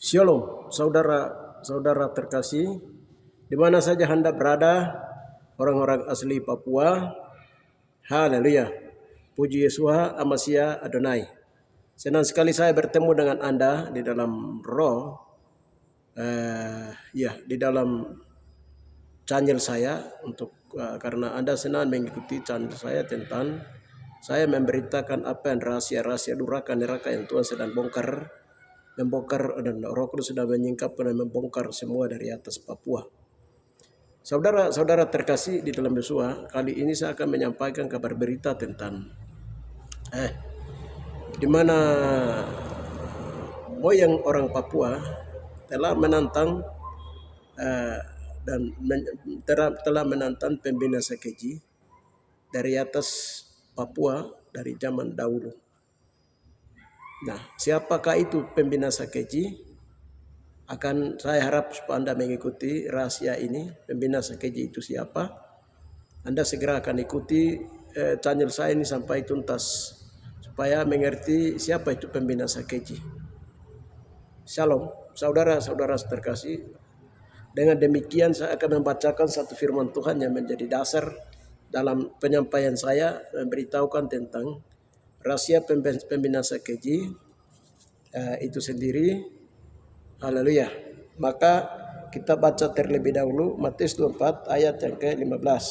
Shalom, saudara-saudara terkasih, di mana saja hendak berada, orang-orang asli Papua. Haleluya. Puji Yesus, Amasya Adonai. Senang sekali saya bertemu dengan Anda di dalam roh, di dalam channel saya karena Anda senang mengikuti channel saya tentang saya memberitakan apa yang rahasia-rahasia neraka yang Tuhan sedang membongkar dan Roh Kudus sudah menyingkapkan dan membongkar semua dari atas Papua. Saudara-saudara terkasih di dalam Yesus, kali ini saya akan menyampaikan kabar berita tentang di mana moyang orang Papua telah menantang telah menantang pembina Sakeji dari atas Papua dari zaman dahulu. Nah, siapakah itu pembina Sakeji? Saya harap supaya Anda mengikuti rahasia ini. Pembina Sakeji itu siapa? Anda segera akan ikuti channel saya ini sampai tuntas supaya mengerti siapa itu pembina Sakeji. Shalom, saudara-saudara terkasih. Dengan demikian saya akan membacakan satu firman Tuhan yang menjadi dasar dalam penyampaian saya, memberitahukan tentang rahasia pembina Sakeji itu sendiri. Haleluya. Maka kita baca terlebih dahulu Matius 24 ayat yang ke-15.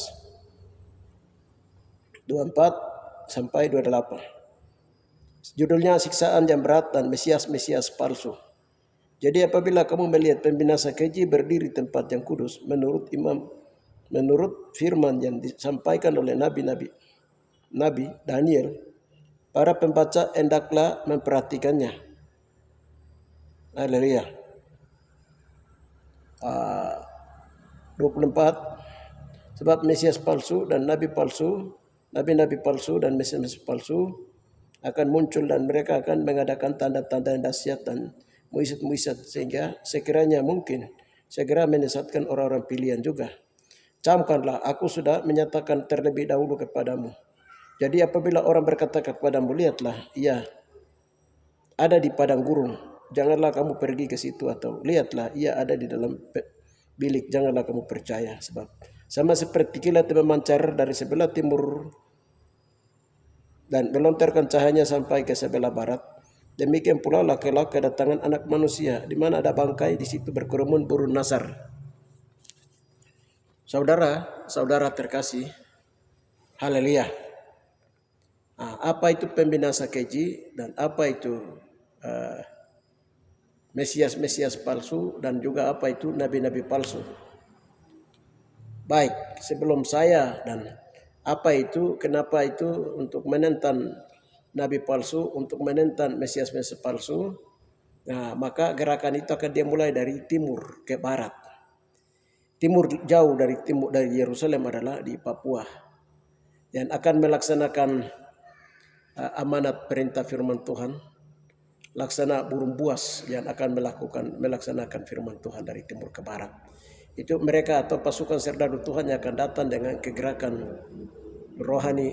24 sampai 28. Judulnya siksaan yang berat dan Mesias palsu. Jadi apabila kamu melihat pembina Sakeji berdiri tempat yang kudus menurut firman yang disampaikan oleh Nabi Daniel, para pembaca hendaklah memperhatikannya. Haleluya. 24. Sebab Mesias palsu dan nabi palsu dan Mesias palsu akan muncul dan mereka akan mengadakan tanda-tanda yang dahsyat dan mujizat sehingga sekiranya mungkin segera menyesatkan orang-orang pilihan juga. Camkanlah, aku sudah menyatakan terlebih dahulu kepadamu. Jadi apabila orang berkata kepadamu, lihatlah, ia ada di padang gurun, janganlah kamu pergi ke situ, atau lihatlah ia ada di dalam bilik, janganlah kamu percaya. Sebab sama seperti kilat yang memancar dari sebelah timur dan melontarkan cahayanya sampai ke sebelah barat, demikian pula lah kelak kedatangan Anak Manusia, di mana ada bangkai, di situ berkerumun burung nasar. Saudara terkasih, haleluya. Apa itu pembina Sakeji dan apa itu Mesias palsu dan juga apa itu nabi-nabi palsu. Baik, sebelum saya dan apa itu, kenapa itu untuk menentang nabi palsu, untuk menentang Mesias palsu, maka gerakan itu akan dimulai dari timur ke barat. Timur jauh dari Yerusalem adalah di Papua, dan akan melaksanakan amanat perintah firman Tuhan, laksana burung buas yang akan melaksanakan firman Tuhan dari timur ke barat. Itu mereka atau pasukan serdadu Tuhan yang akan datang dengan kegerakan rohani,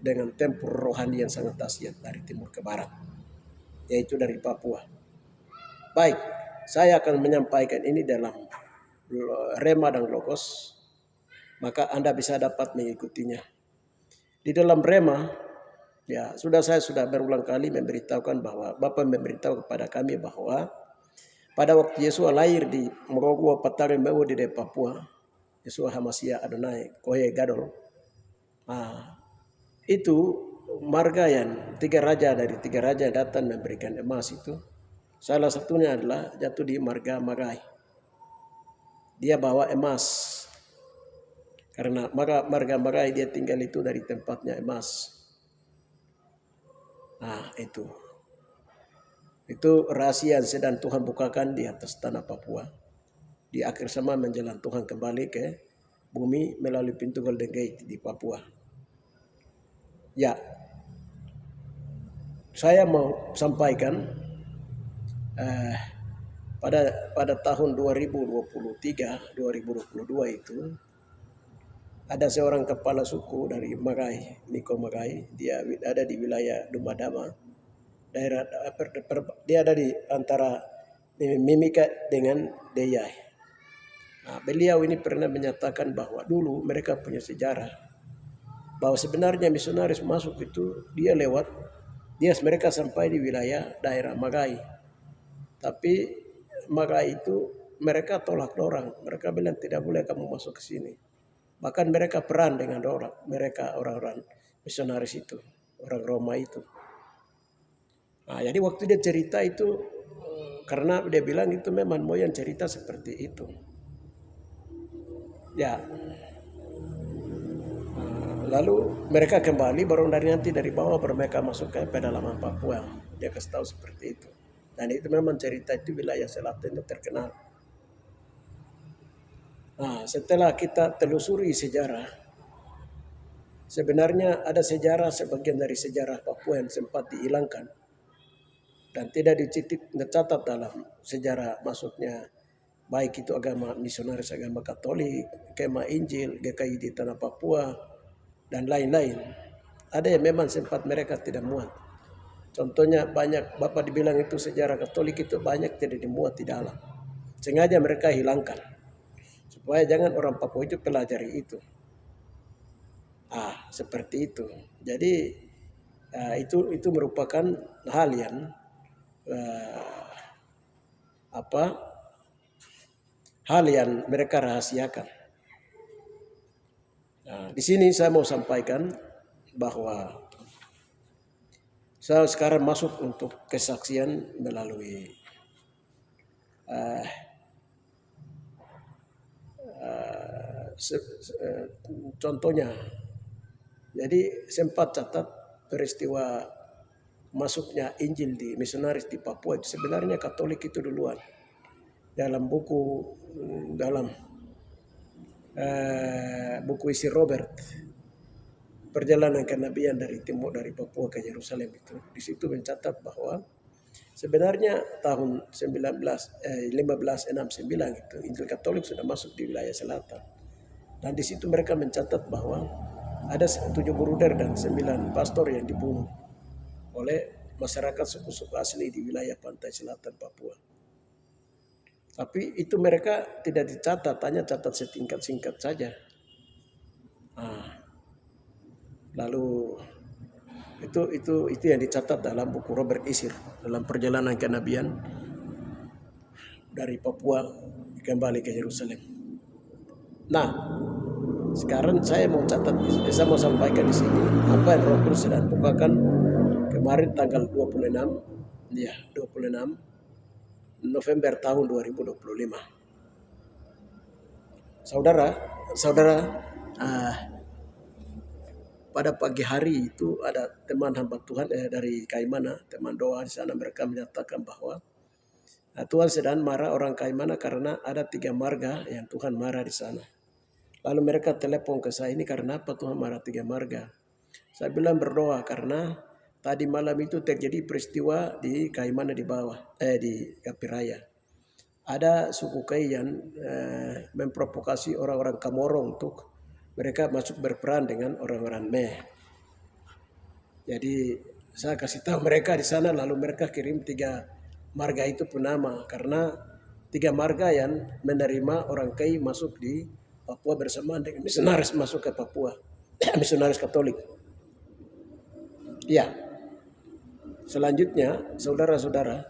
dengan tempur rohani yang sangat dahsyat dari timur ke barat, yaitu dari Papua. Baik, saya akan menyampaikan ini dalam Rema dan Logos, maka Anda bisa dapat mengikutinya. Di dalam Rema, saya sudah berulang kali memberitahukan bahwa Bapa memberitahu kepada kami bahwa pada waktu Yesus lahir di Morogua Patare Mewo di Papua, Yesus Amasya Adonai Kohe Gadol, itu marga yang tiga raja datang memberikan emas itu. Salah satunya adalah jatuh di marga Magai. Dia bawa emas karena marga Magai dia tinggal itu dari tempatnya emas. Itu rahasia yang sedang Tuhan bukakan di atas tanah Papua. Di akhir zaman menjelang Tuhan kembali ke bumi melalui pintu Golden Gate di Papua. Ya, saya mau sampaikan pada tahun 2022 itu ada seorang kepala suku dari Magai, Niko Magai. Dia ada di wilayah Dumadama. Dia ada di antara Mimika dengan Deyai. Nah, beliau ini pernah menyatakan bahwa dulu mereka punya sejarah bahwa sebenarnya misionaris masuk itu mereka sampai di wilayah daerah Magai. Tapi Magai itu mereka tolak orang. Mereka bilang tidak boleh kamu masuk ke sini. Bahkan mereka perang dengan orang-orang misionaris itu, orang Roma itu. Nah, jadi waktu dia cerita itu karena dia bilang itu memang moyang cerita seperti itu. Ya, lalu mereka kembali baru dari bawah baru mereka masuk ke pedalaman Papua. Dia kasih tahu seperti itu. Dan itu memang cerita itu wilayah selatan itu terkenal. Nah, setelah kita telusuri sejarah, sebenarnya ada sebagian dari sejarah Papua yang sempat dihilangkan dan tidak dicatat dalam sejarah masuknya baik itu agama misionaris, agama Katolik, Kemah Injil, GKI di tanah Papua, dan lain-lain. Ada yang memang sempat mereka tidak muat. Contohnya banyak Bapak dibilang itu sejarah Katolik itu banyak tidak dimuat di dalam. Sengaja mereka hilangkan supaya jangan orang Papua itu pelajari itu. Seperti itu. Jadi itu merupakan hal yang hal yang mereka rahasiakan. Nah, di sini saya mau sampaikan bahwa saya sekarang masuk untuk kesaksian melalui contohnya. Jadi sempat catat peristiwa masuknya Injil di misionaris di Papua itu sebenarnya Katolik itu duluan. Dalam buku isi Robert, perjalanan kenabian dari timur dari Papua ke Yerusalem itu, di situ mencatat bahwa sebenarnya tahun 1569 itu Injil Katolik sudah masuk di wilayah selatan. Dan di situ mereka mencatat bahwa ada 7 bruder dan 9 pastor yang dibunuh oleh masyarakat suku-suku asli di wilayah pantai selatan Papua. Tapi itu mereka tidak dicatat, hanya catat singkat saja. Lalu itu yang dicatat dalam buku Robert Isir dalam perjalanan kenabian dari Papua kembali ke Yerusalem. Nah, sekarang saya mau sampaikan di sini apa yang Roh Kudus sedang bukakan kemarin tanggal 26 November tahun 2025. Saudara, pada pagi hari itu ada teman hamba Tuhan dari Kaimana, teman doa di sana, mereka menyatakan bahwa Tuhan sedang marah orang Kaimana karena ada 3 marga yang Tuhan marah di sana. Lalu mereka telepon ke saya, ini karena apa Tuhan marah 3 marga? Saya bilang berdoa karena tadi malam itu terjadi peristiwa di Kaimana di bawah, di Kapiraya. Ada suku Kai yang memprovokasi orang-orang Kamorong untuk mereka masuk berperan dengan orang-orang Meh. Jadi saya kasih tahu mereka di sana, lalu mereka kirim 3 marga itu penama karena 3 marga yang menerima orang Kai masuk di Papua bersamaan dengan misionaris masuk ke Papua, misionaris Katolik. Ya, selanjutnya saudara-saudara,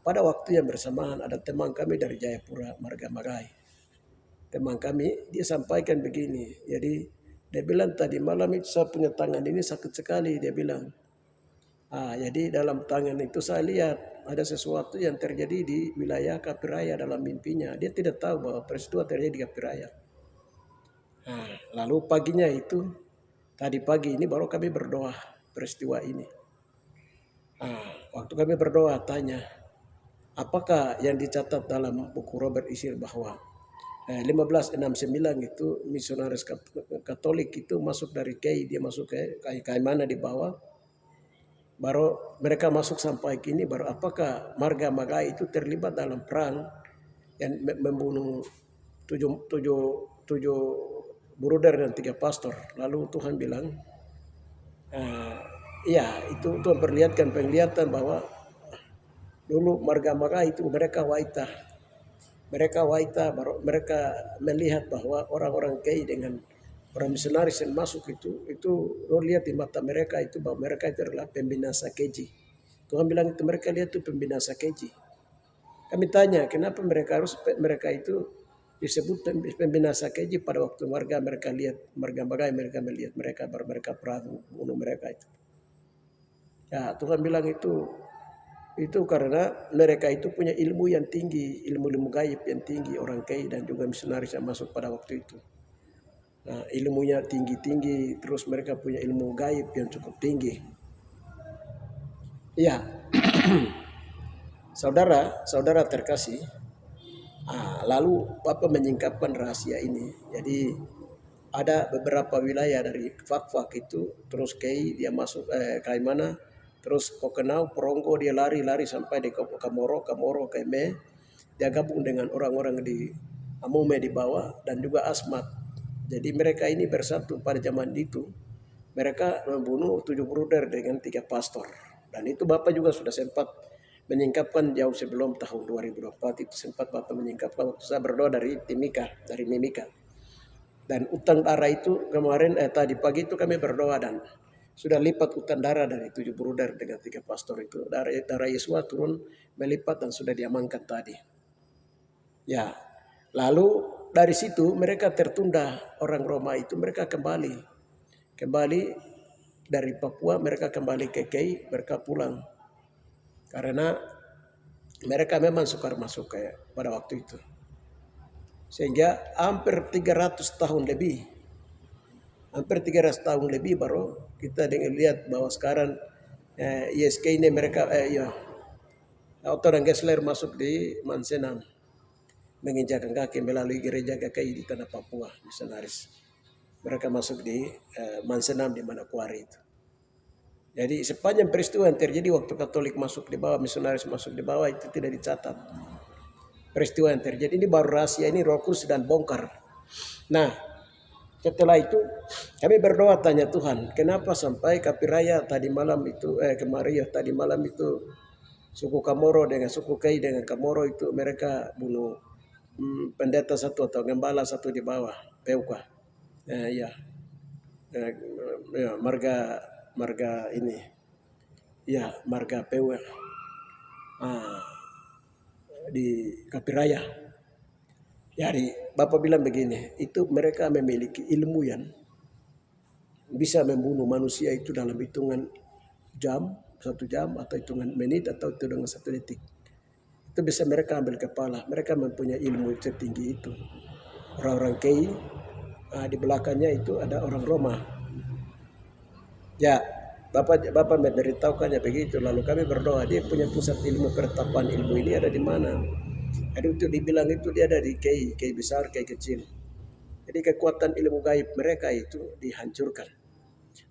pada waktu yang bersamaan ada teman kami dari Jayapura, Marga Magai. Teman kami dia sampaikan begini, jadi dia bilang tadi malam itu saya punya tangan ini sakit sekali, dia bilang. Jadi dalam tangan itu saya lihat ada sesuatu yang terjadi di wilayah Kapiraya dalam mimpinya. Dia tidak tahu bahwa peristiwa terjadi di Kapiraya. Lalu paginya itu, tadi pagi ini baru kami berdoa peristiwa ini. Waktu kami berdoa tanya, apakah yang dicatat dalam buku Robert Isir bahwa 1569 itu misionaris Katolik itu masuk dari Kei, dia masuk ke Kaimana di bawah. Baru mereka masuk sampai kini, baru apakah marga Magai itu terlibat dalam perang yang membunuh 7 bruder dan 3 pastor. Lalu Tuhan bilang, itu Tuhan perlihatkan penglihatan bahwa Dulu marga Mara itu mereka waita. Mereka waita, mereka melihat bahwa orang-orang Kei dengan orang misionaris yang masuk itu lihat di mata mereka itu bahwa mereka itu adalah pembinasa keji. Tuhan bilang itu mereka lihat itu pembinasa keji. Kami tanya kenapa mereka itu disebut pembinasa keji pada waktu warga mereka lihat marga Mara mereka melihat mereka baru mereka perang bunuh mereka itu. Ya Tuhan bilang itu karena mereka itu punya ilmu yang tinggi, ilmu-ilmu gaib yang tinggi, orang Kei dan juga misionaris yang masuk pada waktu itu. Nah, ilmunya tinggi-tinggi, terus mereka punya ilmu gaib yang cukup tinggi. Ya, saudara terkasih, lalu Papa menyingkapkan rahasia ini. Jadi ada beberapa wilayah dari Fak-Fak itu, terus Kei dia masuk kayak mana, terus Kokenau, Poronggo dia lari sampai di Kamoro, Keme, dia gabung dengan orang-orang di Amume di bawah dan juga Asmat. Jadi mereka ini bersatu pada zaman itu. Mereka membunuh 7 bruder dengan 3 pastor. Dan itu Bapak juga sudah sempat menyingkapkan jauh sebelum tahun 2024 itu sempat Bapak menyingkapkan waktu saya berdoa dari Mimika. Dan utang darah itu kemarin tadi pagi itu kami berdoa dan sudah lipat utang darah dari 7 bruder dengan 3 pastor itu. Darah Yesua turun melipat dan sudah diamankan tadi. Ya, lalu dari situ mereka tertunda orang Roma itu mereka kembali dari Papua mereka kembali ke Kei mereka pulang karena mereka memang sukar masuk kayak pada waktu itu sehingga hampir 300 tahun lebih baru kita dengan lihat bahwa sekarang ISK ini mereka Otto dan Gessler masuk di Mansenam menginjakan kaki melalui gereja GKI di tanah Papua misionaris. Mereka masuk di Mansenam di Manokwari itu. Jadi sepanjang peristiwa yang terjadi waktu Katolik masuk di bawah, misionaris masuk di bawah itu tidak dicatat. Peristiwa yang terjadi ini baru rahasia ini Roh Kudus dan bongkar. Nah, setelah itu kami berdoa tanya Tuhan, kenapa sampai Kapiraya tadi malam itu tadi malam itu suku Kamoro dengan suku Kei dengan Kamoro itu mereka bunuh pendeta satu atau gembala satu di bawah Peuka. Marga ini. Ya, marga Peuka. Di Kapiraya. Jadi Bapak bilang begini, itu mereka memiliki ilmu yang bisa membunuh manusia itu dalam hitungan jam, 1 jam atau hitungan menit atau hitungan 1 detik. Itu bisa mereka ambil kepala. Mereka mempunyai ilmu setinggi itu. Orang-orang Kei, di belakangnya itu ada orang Roma. Ya, Bapak memberitahukannya begitu. Lalu kami berdoa, dia punya pusat ilmu pertapan ilmu ini ada di mana? Jadi itu dibilang itu dia ada di Kei besar, Kei kecil. Jadi kekuatan ilmu gaib mereka itu dihancurkan.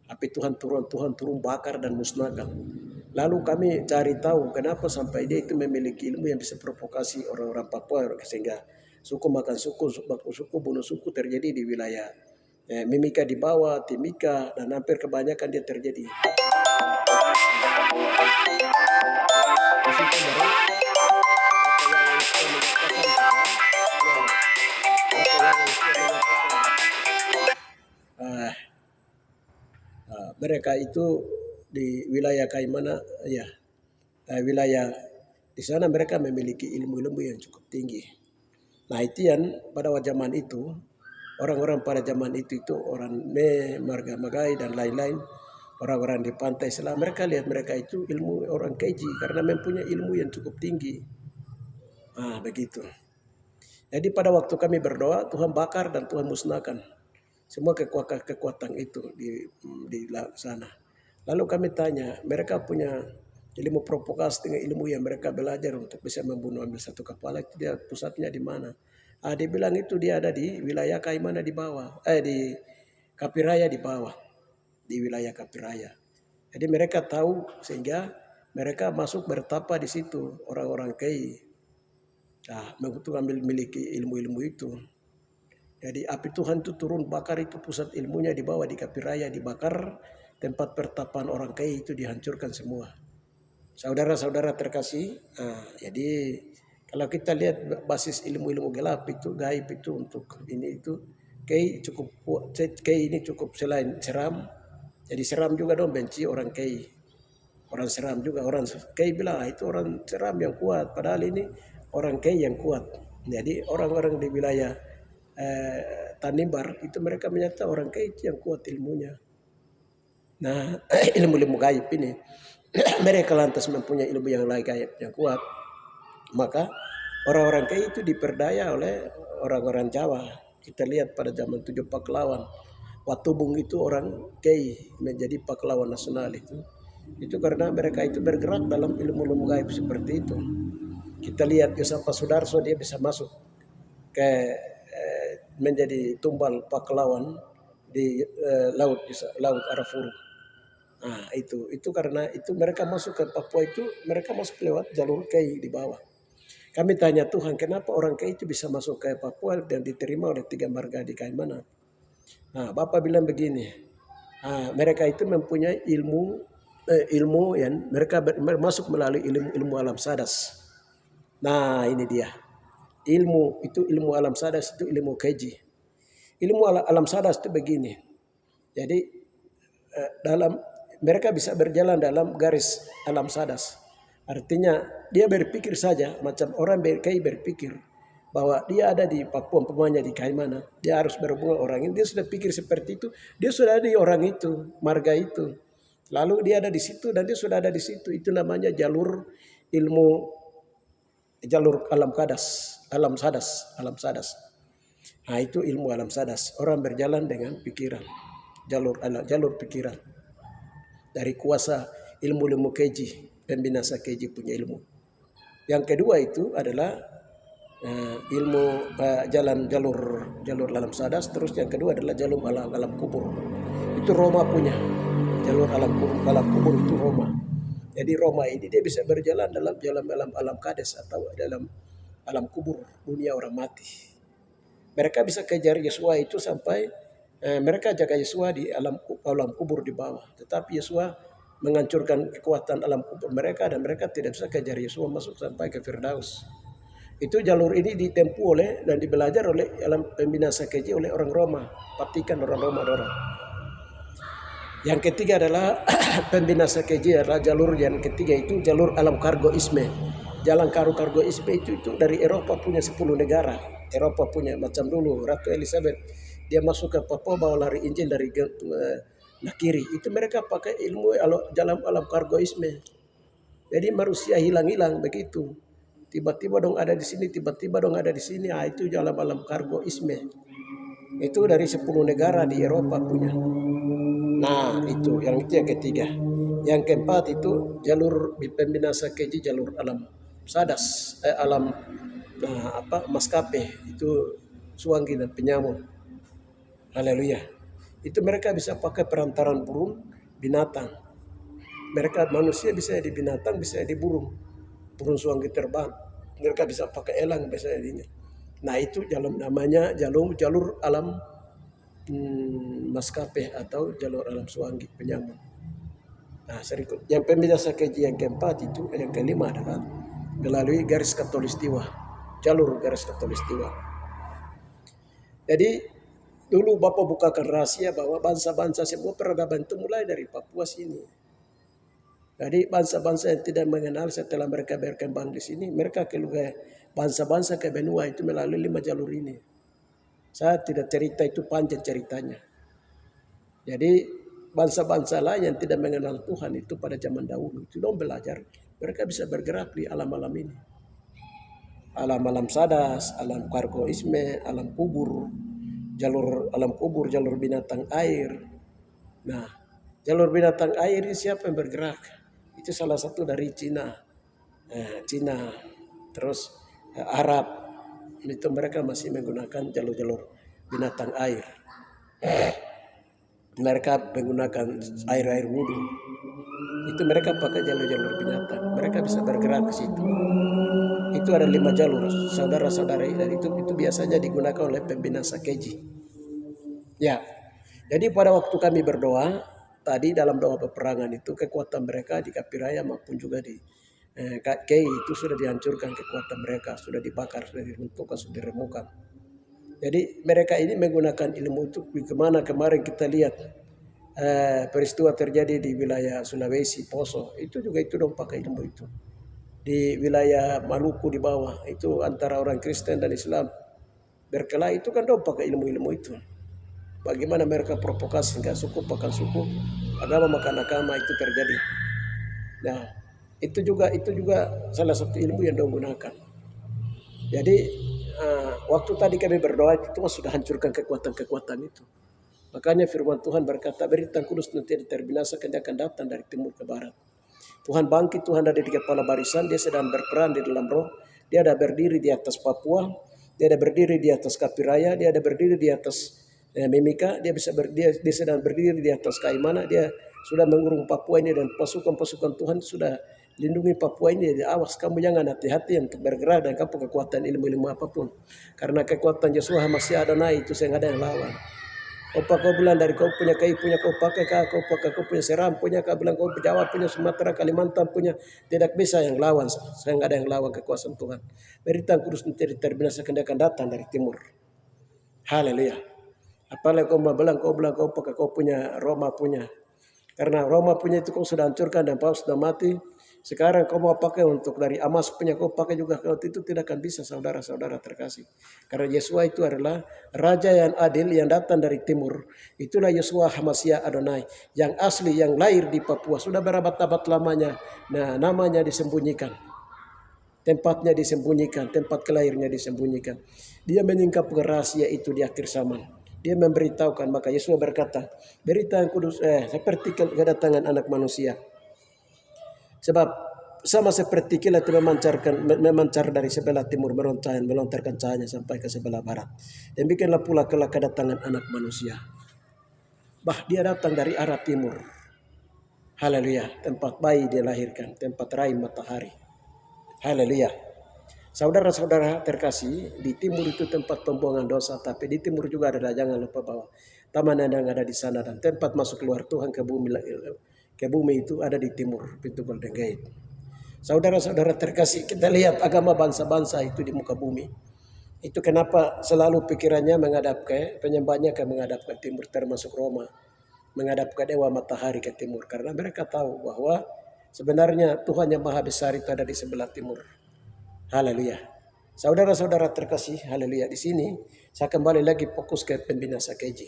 Api Tuhan turun bakar dan musnahkan. Lalu kami cari tahu kenapa sampai dia itu memiliki ilmu yang bisa provokasi orang-orang Papua sehingga suku makan suku bunuh suku terjadi di wilayah Mimika di bawah, Timika dan hampir kebanyakan dia terjadi. Mereka itu di wilayah Kaimana wilayah di sana mereka memiliki ilmu-ilmu yang cukup tinggi. Nah itu yang pada zaman itu orang-orang pada zaman itu orang Marga Magai dan lain-lain orang-orang di pantai selah mereka lihat mereka itu ilmu orang Keji karena mempunyai ilmu yang cukup tinggi. Begitu. Jadi pada waktu kami berdoa Tuhan bakar dan Tuhan musnahkan semua kekuatan itu di sana. Lalu kami tanya, mereka punya ilmu provokasi dengan ilmu yang mereka belajar untuk bisa ambil satu kepala itu dia pusatnya di mana? Dia bilang itu dia ada di wilayah Kaimana di bawah, di Kapiraya di bawah, di wilayah Kapiraya. Jadi mereka tahu sehingga mereka masuk bertapa di situ orang-orang Kei. Begitu ambil miliki ilmu-ilmu itu. Jadi api Tuhan itu turun bakar itu pusat ilmunya di bawah di Kapiraya dibakar tempat pertapaan orang Kei itu dihancurkan semua. Saudara-saudara terkasih, jadi kalau kita lihat basis ilmu-ilmu gelap itu, gaib itu untuk ini itu, Kei ini cukup selain seram, jadi seram juga dong benci orang Kei. Orang seram juga, orang Kei bilang itu orang seram yang kuat, padahal ini orang Kei yang kuat. Jadi orang-orang di wilayah Tanimbar itu mereka menyatakan orang Kei itu yang kuat ilmunya. Nah, ilmu-ilmu gaib ini mereka lantas mempunyai ilmu yang lain gaib yang kuat. Maka orang-orang Kei itu diperdaya oleh orang-orang Jawa. Kita lihat pada zaman 7 pahlawan. Watubung itu orang Kei menjadi pahlawan nasional itu. Itu karena mereka itu bergerak dalam ilmu-ilmu gaib seperti itu. Kita lihat Yosapa Sudarso, dia bisa masuk ke menjadi tumbal pahlawan di laut Arafuru. Nah, itu karena itu mereka masuk ke Papua itu, mereka masuk lewat jalur Kei di bawah. Kami tanya Tuhan, kenapa orang Kei itu bisa masuk ke Papua dan diterima oleh 3 marga di Kalimantan? Nah, Bapak bilang begini, mereka itu mempunyai ilmu yang mereka masuk melalui ilmu alam sadas. Nah, ini dia. Ilmu alam sadas itu ilmu keji. Ilmu alam sadas itu begini. Jadi mereka bisa berjalan dalam garis alam sadas. Artinya dia berpikir saja macam orang Kei berpikir bahwa dia ada di Papua, umpamanya di Kalimantan, dia harus berhubungan orang ini. Dia sudah pikir seperti itu, dia sudah ada di orang itu, marga itu. Lalu dia ada di situ dan dia sudah ada di situ. Itu namanya jalur alam sadas. Nah, itu ilmu alam sadas. Orang berjalan dengan pikiran, jalur pikiran. Dari kuasa ilmu keji, pembinasa keji punya ilmu. Yang kedua itu adalah ilmu jalur alam sadas. Terus yang kedua adalah jalur alam kubur. Itu Roma punya. Jalur alam kubur itu Roma. Jadi Roma ini dia bisa berjalan dalam alam kades atau dalam alam kubur, dunia orang mati. Mereka bisa kejar Yesua itu sampai mereka jaga Yesua di alam kubur di bawah. Tetapi Yesua menghancurkan kekuatan alam kubur mereka dan mereka tidak bisa kejar Yesua masuk sampai ke Firdaus. Itu jalur ini ditempuh oleh dan dibelajar oleh alam pembinasa keji oleh orang Roma. Patikan orang Roma orang. Yang ketiga adalah pembinasa keji adalah jalur yang ketiga itu jalur alam kargo isme. Jalan kargo isme itu dari Eropa punya 10 negara. Eropa punya macam dulu Ratu Elizabeth dia masuk ke Papua bawa lari Injil dari Nakiri. Itu mereka pakai ilmu jalan alam kargo isme. Jadi manusia hilang-hilang begitu. Tiba-tiba dong ada di sini, tiba-tiba dong ada di sini. Itu jalan alam kargo isme. Itu dari 10 negara di Eropa punya. Nah, itu yang ketiga. Yang keempat itu jalur pembinasa keji jalur alam sadas, maskapai itu Suanggi dan Penyamun. Haleluya. Itu mereka bisa pakai perantaran burung, binatang. Mereka manusia bisa di binatang, bisa di burung. Burung Suanggi terbang. Mereka bisa pakai elang, bisa ini. Nah, itu namanya jalur alam maskapai atau jalur alam Suanggi Penyamun. Nah, yang pembinasa keji yang keempat itu, yang kelima adalah melalui garis Katulistiwa, jalur garis Katulistiwa. Jadi dulu Bapak bukakan rahasia bahwa bangsa-bangsa semua peradaban itu mulai dari Papua sini. Jadi bangsa-bangsa yang tidak mengenal setelah mereka berkembang di sini, mereka keluar bangsa-bangsa ke benua itu melalui 5 jalur ini. Saya tidak cerita itu panjang ceritanya. Jadi bangsa-bangsa lain yang tidak mengenal Tuhan itu pada zaman dahulu itu dong belajar, mereka bisa bergerak di alam-alam ini. Alam-alam sadas, alam kargo isme, alam kubur, jalur alam kubur, jalur binatang air. Nah, jalur binatang air ini siapa yang bergerak? Itu salah satu dari Cina. Terus Arab. Itu mereka masih menggunakan jalur-jalur binatang air. Mereka menggunakan air wudhu. Itu mereka pakai jalur-jalur binatang. Mereka bisa bergerak ke situ. Itu ada 5 jalur, saudara-saudara, dan itu biasanya digunakan oleh pembinasa keji. Ya, jadi pada waktu kami berdoa, tadi dalam doa peperangan itu kekuatan mereka di Kapiraya maupun juga di Kei itu sudah dihancurkan kekuatan mereka, sudah dibakar, sudah diruntuhkan, sudah diremukkan. Jadi mereka ini menggunakan ilmu itu. Kemana kemarin kita lihat peristiwa terjadi di wilayah Sulawesi, Poso, itu juga itu dong pakai ilmu itu. Di wilayah Maluku di bawah, itu antara orang Kristen dan Islam berkelahi, itu kan dong pakai ilmu-ilmu itu. Bagaimana mereka provokasi, nggak suku makan suku, agama makan agama, itu terjadi. Nah, itu juga salah satu ilmu yang dong gunakan. Jadi waktu tadi kami berdoa itu sudah hancurkan kekuatan-kekuatan itu. Makanya firman Tuhan berkata, beritaan kudus nanti terbinasakan, dia akan datang dari timur ke barat. Tuhan bangkit, Tuhan ada di kepala barisan, dia sedang berperan di dalam roh. Dia ada berdiri di atas Papua, dia ada berdiri di atas Kapiraya, dia ada berdiri di atas Mimika, dia sedang berdiri di atas Kaimana, dia sudah mengurung Papua ini, dan pasukan-pasukan Tuhan sudah lindungi Papua ini. Jadi awas, kamu jangan hati-hati untuk bergerak dan kamu kekuatan ilmu-ilmu apapun. Karena kekuatan Yesus masih Adonai itu saya nggak ada yang lawan. Opa kau bilang dari kau punya Kai punya kau pakai kau punya Seram punya, kau bilang kau Jawa punya, Sumatera, Kalimantan punya, tidak bisa yang lawan. Saya nggak ada yang lawan kekuasaan Tuhan. Beritaan kudus nanti terbinasakan, dia akan datang dari timur. Haleluya. Apalagi kau bilang kau pakai kau punya Roma punya. Karena Roma punya itu kau sudah hancurkan dan Paulus sudah mati. Sekarang kau mau pakai untuk dari Amas punya kau pakai juga, kau itu tidak akan bisa, saudara-saudara terkasih. Karena Yesua itu adalah Raja yang adil yang datang dari timur. Itulah Yesua Hamasia Adonai yang asli, yang lahir di Papua. Sudah berabad-abad lamanya. Nah, namanya disembunyikan. Tempatnya disembunyikan, tempat kelahirnya disembunyikan. Dia menyingkap rahasia itu di akhir zaman. Dia memberitahukan, maka Yesus berkata, berita yang kudus seperti kedatangan anak manusia. Sebab sama seperti kilat memancar dari sebelah timur, melontarkan cahayanya sampai ke sebelah barat. Demikianlah pula kelak kedatangan anak manusia. Dia datang dari arah timur. Haleluya, tempat bayi dia lahirkan, tempat raih matahari. Haleluya. Saudara-saudara terkasih, di timur itu tempat pembuangan dosa, tapi di timur juga ada, jangan lupa bahwa taman yang ada di sana dan tempat masuk keluar Tuhan ke bumi itu ada di timur, pintu Golden Gate. Saudara-saudara terkasih, kita lihat agama bangsa-bangsa itu di muka bumi. Itu kenapa selalu pikirannya menghadap ke penyembahnya menghadap ke timur, termasuk Roma, menghadap ke dewa matahari ke timur, karena mereka tahu bahwa sebenarnya Tuhan yang Maha Besar itu ada di sebelah timur. Haleluya. Saudara-saudara terkasih, haleluya. Di sini saya kembali lagi fokus ke pembinasa keji.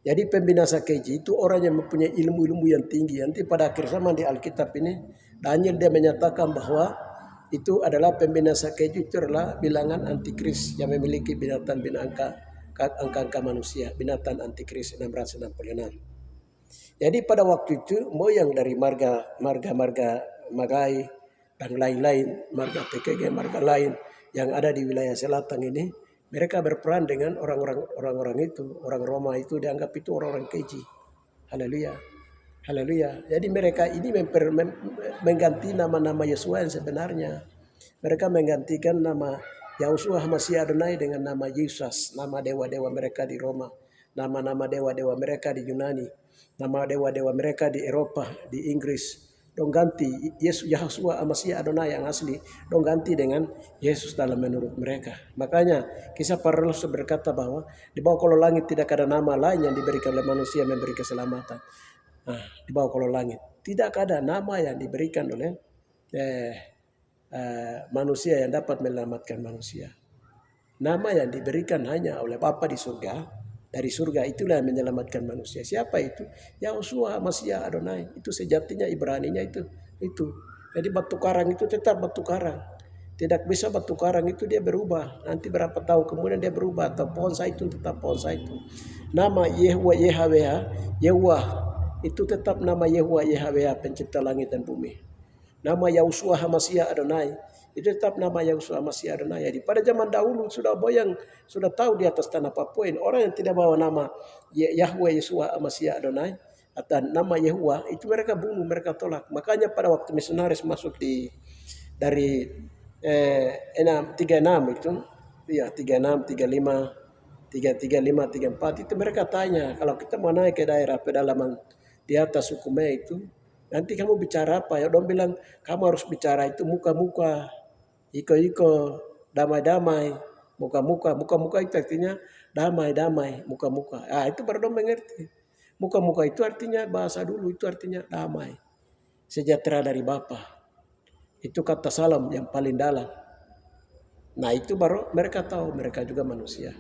Jadi pembinasa keji itu orang yang mempunyai ilmu-ilmu yang tinggi. Nanti pada akhir zaman di Alkitab ini, Daniel dia menyatakan bahwa itu adalah pembinasa keji, itu adalah bilangan antikris yang memiliki binatang angka manusia, binatang antikris 666. Jadi pada waktu itu moyang dari marga Magai dan lain-lain, marga PKG, marga lain yang ada di wilayah selatan ini, mereka berperan dengan orang-orang itu, orang Roma itu dianggap itu orang-orang keji. Haleluya. Haleluya. Jadi mereka ini mengganti nama-nama Yesua yang sebenarnya. Mereka menggantikan nama Yahusua Hamasia Adonai dengan nama Yesus, nama dewa-dewa mereka di Roma, nama-nama dewa-dewa mereka di Yunani, nama dewa-dewa mereka di Eropa, di Inggris. Dong ganti Yesus Yahusua Hamasia Adonai yang asli, dong ganti dengan Yesus dalam menurut mereka. Makanya kisah para rasul berkata bahwa di bawah kolong langit tidak ada nama lain yang diberikan oleh manusia memberi keselamatan. Di bawah kolong langit tidak ada nama yang diberikan oleh manusia yang dapat menyelamatkan manusia. Nama yang diberikan hanya oleh Bapa di surga. Dari surga itulah yang menyelamatkan manusia. Siapa itu? Yahusua Hamasia Adonai. Itu sejatinya Ibraninya itu. Jadi batu karang itu tetap batu karang. Tidak bisa batu karang itu dia berubah. Nanti berapa tahun kemudian dia berubah. Atau pohon zaitun tetap pohon zaitun. Nama Yehuwah itu tetap nama Yehuwah pencipta langit dan bumi. Nama Yahusua Hamasia Adonai itu tetap nama Yahusua Hamasia Adonai. Jadi pada zaman dahulu sudah tahu di atas tanah Papua ini, orang yang tidak bawa nama Yahweh Yahusua Hamasia Adonai atau nama Yehuwah itu mereka bunuh, mereka tolak. Makanya pada waktu misionaris masuk dari 36 itu, ya 36, 35 33, 34 itu mereka tanya, kalau kita mau naik ke daerah pedalaman di atas Sukume itu, nanti kamu bicara apa ya? Dong bilang kamu harus bicara itu muka-muka, iko-iko, damai-damai, muka-muka. Muka-muka itu artinya damai-damai, muka-muka. Ah itu baru dong mengerti. Muka-muka itu artinya bahasa dulu itu artinya damai, sejahtera dari Bapa. Itu kata salam yang paling dalam. Nah itu baru mereka tahu mereka juga manusia.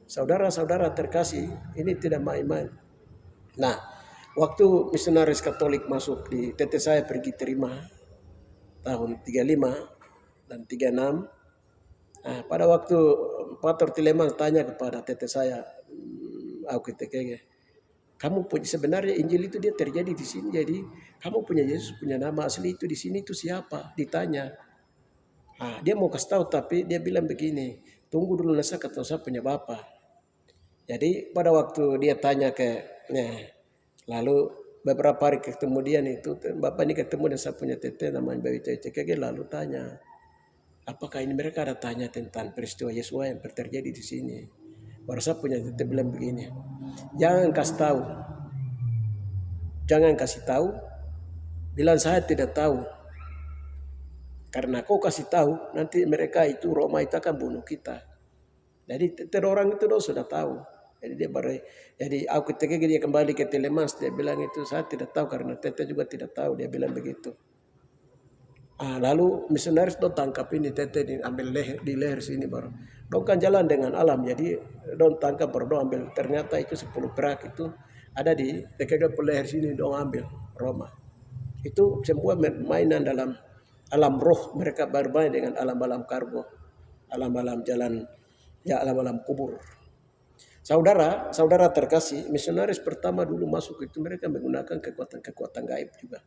Saudara-saudara terkasih, ini tidak main-main. Nah, waktu misionaris Katolik masuk di tete saya pergi terima tahun 35 dan 36. Nah, pada waktu Pastor Tileman tanya kepada tete saya, aku ketekenge, kamu punya sebenarnya Injil itu dia terjadi di sini, jadi kamu punya Yesus punya nama asli itu di sini itu siapa? Ditanya. Nah, dia mau kasih tahu tapi dia bilang begini, tunggu dulu nasa kata saya punya Bapa. Jadi pada waktu dia tanya lalu beberapa hari kemudian itu Bapak ini ketemu dan saya punya tete namanya Bayi Cekege, lalu tanya, apakah ini mereka ada tanya tentang peristiwa Yesua yang terjadi di sini? Baru saya punya tete bilang begini, jangan kasih tahu, bilang saya tidak tahu. Karena kau kasih tahu, nanti mereka itu Roma itu akan bunuh kita. Jadi orang itu sudah tahu. Jadi aku ketika dia kembali ke Telemas, dia bilang itu saya tidak tahu karena Tete juga tidak tahu, dia bilang begitu. Lalu misionaris dong tangkap ini Tete diambil di leher sini baru. Dong kan jalan dengan alam, jadi dong tangkap baru dong ambil. Ternyata itu 10 perak itu ada di dekat leher sini dong ambil Roma. Itu semua mainan dalam alam roh, mereka bermain dengan alam-alam karbo, alam-alam jalan, ya alam-alam kubur. Saudara terkasih, misionaris pertama dulu masuk itu mereka menggunakan kekuatan-kekuatan gaib juga.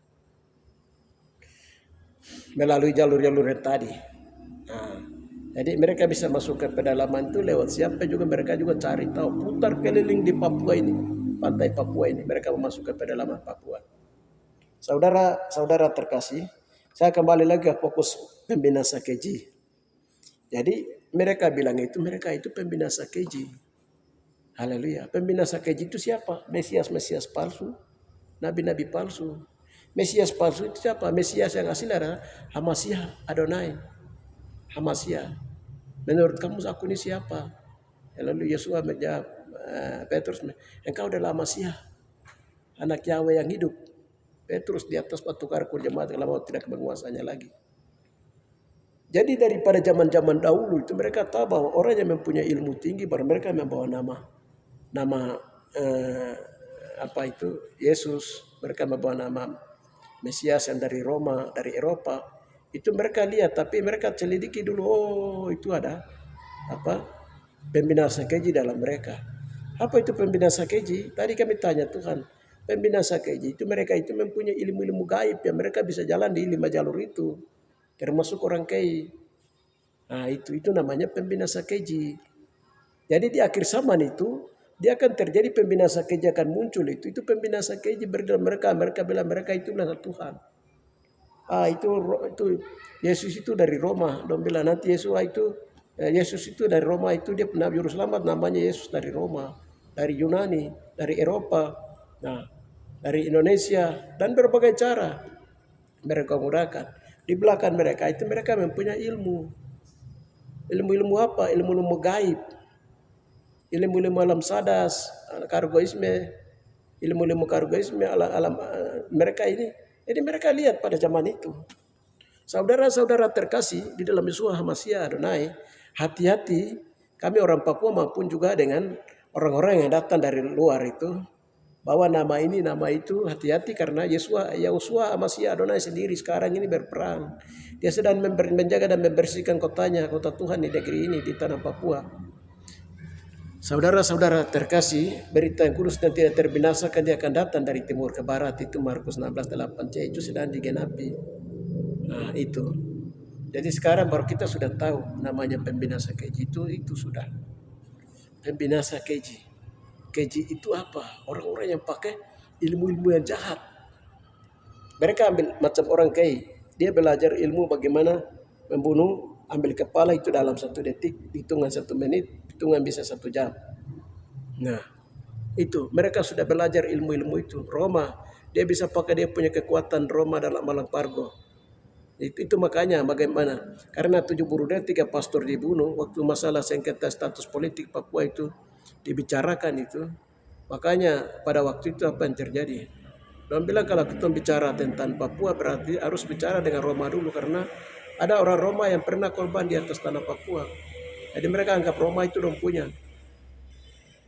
Melalui jalur-jalur yang tadi. Jadi mereka bisa masuk ke pedalaman itu lewat siapa juga mereka juga cari tahu. Putar keliling di Papua ini, pantai Papua ini, mereka masuk ke pedalaman Papua. Saudara terkasih, saya kembali lagi ke fokus pembinasa keji. Jadi mereka bilang itu mereka itu pembinasa keji. Haleluya. Pembinasa keji itu siapa? Mesias palsu, nabi-nabi palsu. Mesias palsu itu siapa? Mesias yang asli adalah Hamasiah Adonai. Hamasiah. Menurut kamu aku ini siapa? Lalu Yesua menjawab, Petrus, engkau adalah Hamasiah, anak Yahweh yang hidup. Petrus di atas batu karikun jemaat lama tidak menguasanya lagi. Jadi daripada zaman-zaman dahulu itu mereka tahu bahwa orang yang mempunyai ilmu tinggi baru mereka membawa nama Yesus, mereka membawa nama Mesias yang dari Roma, dari Eropa. Itu mereka lihat tapi mereka selidiki dulu, itu ada pembinasa keji dalam mereka. Apa itu pembinasa keji? Tadi kami tanya Tuhan, pembinasa keji itu mereka itu mempunyai ilmu-ilmu gaib yang mereka bisa jalan di 5 jalur itu, termasuk orang kei. Nah itu namanya pembinasa keji. Jadi di akhir zaman itu dia akan terjadi pembinasa keji akan muncul itu pembinasa keji berdalam mereka bilang mereka itulah Tuhan. Itu Yesus itu dari Roma. Dong bilang nanti Yesus itu dari Roma itu dia pernah juru selamat namanya Yesus dari Roma, dari Yunani, dari Eropa. Nah, dari Indonesia dan berbagai cara mereka gunakan. Di belakang mereka itu mereka mempunyai ilmu apa? Ilmu gaib, ilmu alam sadas, kargoisme, ilmu kargoisme alam mereka ini. Jadi mereka lihat pada zaman itu. Saudara-saudara terkasih di dalam Yesua Hamasiah Adonai, hati-hati kami orang Papua maupun juga dengan orang-orang yang datang dari luar itu, bahwa nama ini nama itu, hati-hati karena Yesua Hamasiah Adonai sendiri sekarang ini berperang. Dia sedang menjaga dan membersihkan kota Tuhan di negeri ini, di tanah Papua. Saudara-saudara terkasih, berita yang kudus dan tidak terbinasakan dia akan datang dari timur ke barat, itu Markus 16:8c itu sedang digenapi. Nah itu. Jadi sekarang baru kita sudah tahu namanya pembinasa keji itu sudah. Pembinasa keji. Keji itu apa? Orang-orang yang pakai ilmu-ilmu yang jahat. Mereka ambil macam orang kei. Dia belajar ilmu bagaimana membunuh Ambil kepala itu dalam 1 detik, hitungan 1 menit, hitungan bisa 1 jam. Nah, itu mereka sudah belajar ilmu-ilmu itu. Roma, dia bisa pakai dia punya kekuatan Roma dalam Malang Pargo. Itu makanya bagaimana? Karena 73 pastor dibunuh waktu masalah sengketa status politik Papua itu dibicarakan itu. Makanya pada waktu itu apa yang terjadi? Dia bilang kalau kita bicara tentang Papua berarti harus bicara dengan Roma dulu karena ada orang Roma yang pernah korban di atas tanah Papua. Jadi mereka anggap Roma itu dong punya.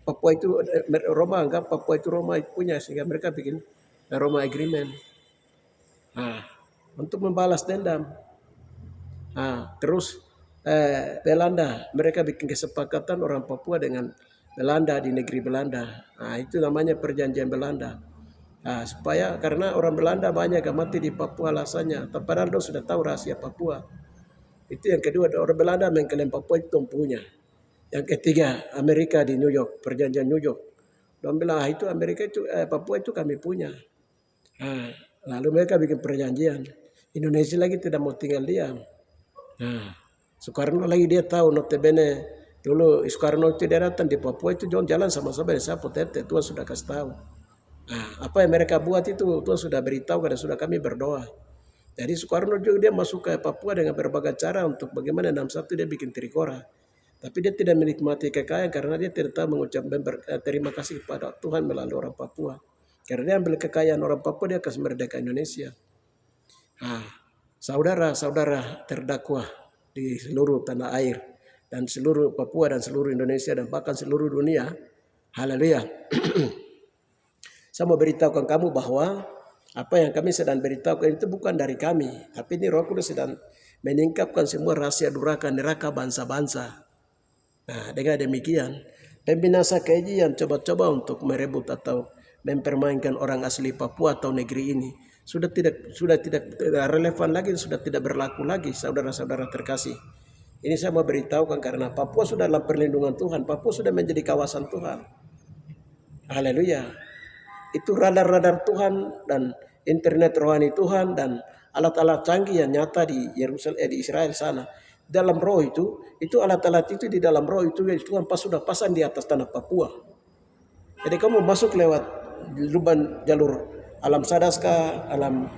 Papua itu Roma anggap Papua itu Roma punya sehingga mereka bikin Roma Agreement. Nah, untuk membalas dendam. Nah, terus Belanda, mereka bikin kesepakatan orang Papua dengan Belanda di negeri Belanda. Nah, itu namanya perjanjian Belanda. Nah, supaya karena orang Belanda banyak yang mati di Papua alasannya, padahal dia sudah tahu rahasia Papua. Itu yang kedua, orang Belanda mengklaim Papua itu punya. Yang ketiga, Amerika di New York, perjanjian New York. Dia bilang itu Amerika itu Papua itu kami punya. Nah, lalu mereka bikin perjanjian. Indonesia lagi tidak mau tinggal diam. Nah, Soekarno lagi dia tahu notabene dulu Soekarno itu dia datang di Papua itu jalan sama-sama dengan Sapo Tete, Tuhan sudah kasih tahu. Nah, apa yang mereka buat itu Tuhan sudah beritahu karena sudah kami berdoa. Jadi Soekarno juga dia masuk ke Papua dengan berbagai cara untuk bagaimana 61 dia bikin Trikora. Tapi dia tidak menikmati kekayaan karena dia tidak tahu mengucap terima kasih kepada Tuhan melalui orang Papua. Karena dia ambil kekayaan orang Papua dia kasih merdeka Indonesia. Nah, saudara-saudara terdakwa di seluruh tanah air dan seluruh Papua dan seluruh Indonesia dan bahkan seluruh dunia. Haleluya. Saya mau beritahukan kamu bahwa apa yang kami sedang beritahukan itu bukan dari kami, tapi ini Roh Kudus sedang meningkapkan semua rahasia durhaka neraka bangsa-bangsa. Nah, dengan demikian, pembinasa kejian coba-coba untuk merebut atau mempermainkan orang asli Papua atau negeri ini sudah tidak relevan lagi, sudah tidak berlaku lagi, saudara-saudara terkasih. Ini saya mau beritahukan karena Papua sudah dalam perlindungan Tuhan, Papua sudah menjadi kawasan Tuhan. Haleluya. Itu radar-radar Tuhan dan internet rohani Tuhan dan alat-alat canggih yang nyata di Yerusalem, di Israel sana. Dalam roh itu alat-alat itu di dalam roh itu Tuhan sudah pasang di atas tanah Papua. Jadi kamu masuk lewat lubang jalur alam sadas kah, alam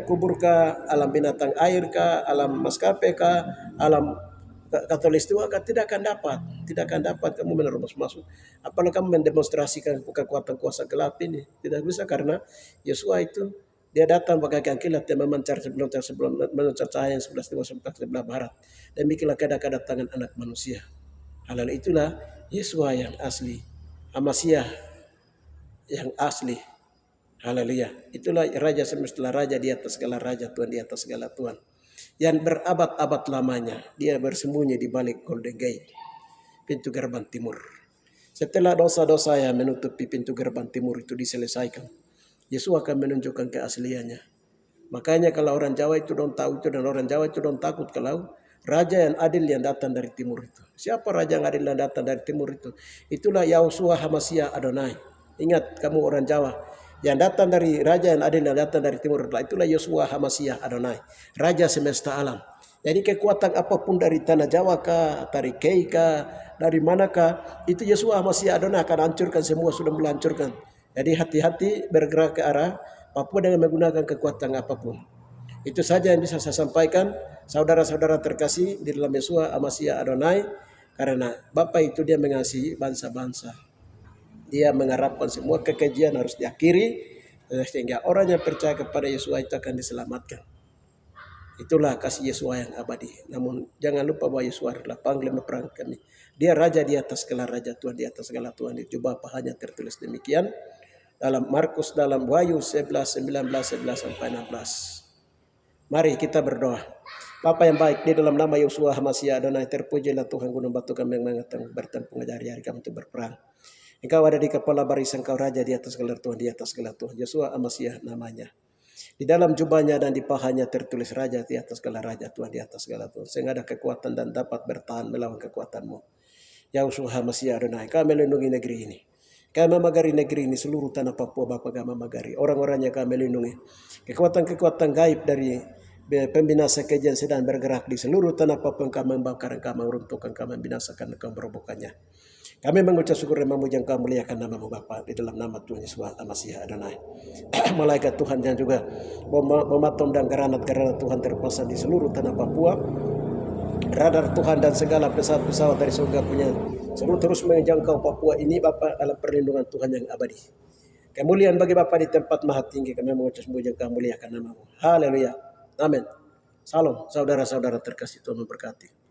kubur kah, alam binatang air kah, alam maskapai kah, alam katulistiwa kah, tidak akan dapat kamu menerobos masuk. Apalagi kamu mendemonstrasikan kekuatan kuasa gelap ini, tidak bisa karena Yesua itu dia datang bagaikan kilat yang memancar memancar cahaya yang sebelah timur sebelah barat. Demikianlah kedatangan anak manusia. Hal itulah Yesua yang asli, Amasiah yang asli. Haleluya. Itulah Raja semesta Raja di atas segala Raja, Tuhan di atas segala Tuhan. Yang berabad-abad lamanya dia bersembunyi di balik Golden Gate, pintu gerbang timur. Setelah dosa-dosa yang menutupi pintu gerbang timur itu diselesaikan, Yesus akan menunjukkan keasliannya. Makanya kalau orang Jawa itu dong tahu itu dan orang Jawa itu dong takut kalau Raja yang adil yang datang dari timur itu. Siapa Raja yang adil yang datang dari timur itu? Itulah Yahushua Hamasiah Adonai. Ingat kamu orang Jawa, yang datang dari Raja yang adil yang datang dari timur, itulah Yeshua Hamasiah Adonai, Raja semesta alam. Jadi kekuatan apapun dari tanah Jawa kah, dari Kei kah, dari manakah, itu Yeshua Hamasiah Adonai akan hancurkan semua, sudah melancurkan. Jadi hati-hati bergerak ke arah Papua dengan menggunakan kekuatan apapun. Itu saja yang bisa saya sampaikan, saudara-saudara terkasih di dalam Yeshua Hamasiah Adonai, karena Bapa itu dia mengasihi bangsa-bangsa. Dia mengharapkan semua kekejian harus diakhiri sehingga orang yang percaya kepada Yesus itu akan diselamatkan. Itulah kasih Yesus yang abadi. Namun jangan lupa bahwa Yesus adalah panglima perang kami. Dia raja di atas segala raja, Tuhan di atas segala Tuhan. Coba hanya tertulis demikian dalam Markus, dalam Wahyu 11, 19, 11 sampai 16. Mari kita berdoa. Bapa yang baik, di dalam nama Yeshua Hamasiah Adonai, terpujilah Tuhan gunung batu kami yang mengatakan bertempur hari-hari kami untuk berperang. Engkau ada di kepala barisan, Engkau Raja di atas segala Tuhan, di atas segala Tuhan. Yeshua Hamasiah namanya. Di dalam jubahnya dan di pahanya tertulis Raja di atas segala Raja, Tuhan di atas segala Tuhan. Sehingga ada kekuatan dan dapat bertahan melawan kekuatan-Mu. Yeshua Hamasiah Adonai, kami melindungi negeri ini. Kami memagari negeri ini, seluruh tanah Papua, Bapa kami memagari. Orang-orangnya kami melindungi. Kekuatan-kekuatan gaib pembinasa kejian sedang bergerak di seluruh tanah Papua. Engkau membakar, engkau meruntuhkan, engkau membinasakan, engkau merobohkannya. Kami mengucap syukur dan memuji Engkau, muliakan nama-Mu Bapa, di dalam nama Tuhan Yesus Al-Masih Adonai. Malaikat Tuhan yang juga mematom dan granat-granat Tuhan terpasang di seluruh tanah Papua. Radar Tuhan dan segala pesawat-pesawat dari surga punya seluruh terus menjangkau Papua ini Bapa, dalam perlindungan Tuhan yang abadi. Kemuliaan bagi Bapa di tempat maha tinggi. Kami mengucap puji Engkau, muliakan nama-Mu. Haleluya. Amin. Salam saudara-saudara terkasih, Tuhan memberkati.